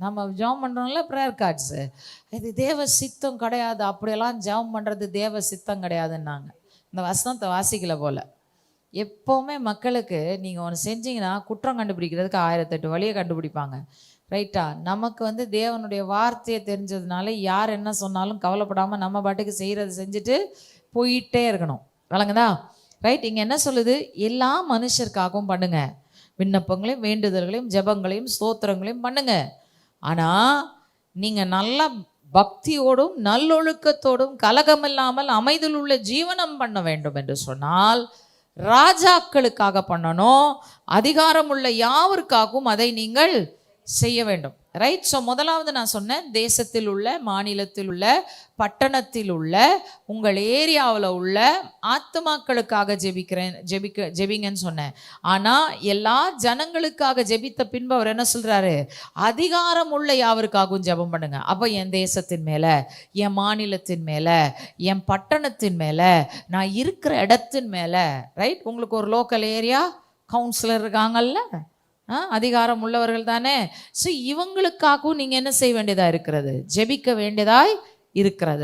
நம்ம ஜெபம் பண்ணுறோம்ல prayer cards, இது தேவ சித்தம் கிடையாது, அப்படியெல்லாம் ஜெபம் பண்ணுறது தேவ சித்தம் கிடையாதுன்னாங்க. இந்த வசனத்தை வாசிக்கல போல். எப்போவுமே மக்களுக்கு நீங்கள் ஒன்று செஞ்சீங்கன்னா குற்றம் கண்டுபிடிக்கிறதுக்கு 1008 வழியை கண்டுபிடிப்பாங்க. ரைட்டா? நமக்கு தேவனுடைய வார்த்தையை தெரிஞ்சதுனால யார் என்ன சொன்னாலும் கவலைப்படாமல் நம்ம பாட்டுக்கு செய்கிறத செஞ்சுட்டு போயிட்டே இருக்கணும். வழங்குதா? ரைட். இங்கே என்ன சொல்லுது? எல்லா மனுஷருக்காகவும் பண்ணுங்க, விண்ணப்பங்களையும் வேண்டுதல்களையும் ஜெபங்களையும் ஸ்தோத்திரங்களையும் பண்ணுங்க. ஆனால் நீங்கள் நல்லா பக்தியோடும் நல்லொழுக்கத்தோடும் கலகமில்லாமல் அமைதியில் உள்ள ஜீவனம் பண்ண வேண்டும் என்று சொன்னால் ராஜாக்களுக்காக பண்ணணும், அதிகாரம் உள்ள யாவருக்காகவும் அதை நீங்கள் செய்ய வேண்டும். ரைட். ஸோ முதலாவது நான் சொன்னேன், தேசத்தில் உள்ள, மாநிலத்தில் உள்ள, பட்டணத்தில் உள்ள, உங்கள் ஏரியாவில் உள்ள ஆத்துமாக்களுக்காக ஜெபிங்கன்னு சொன்னேன். ஆனால் எல்லா ஜனங்களுக்காக ஜெபித்த பின்பு அவர் என்ன சொல்கிறாரு? அதிகாரம் உள்ள யாவருக்காகவும் ஜெபம் பண்ணுங்க. அப்போ என் தேசத்தின் மேலே, என் மாநிலத்தின் மேலே, என் பட்டணத்தின் மேலே, நான் இருக்கிற இடத்தின் மேலே. ரைட். உங்களுக்கு ஒரு லோக்கல் ஏரியா கவுன்சிலர் இருக்காங்கல்ல, அதிகாரம் உள்ளவர்கள் தானே. ஸோ இவங்களுக்காகவும் நீங்கள் என்ன செய்ய வேண்டியதாக இருக்கிறது? ஜெபிக்க வேண்டியதாய் இருக்கிறது.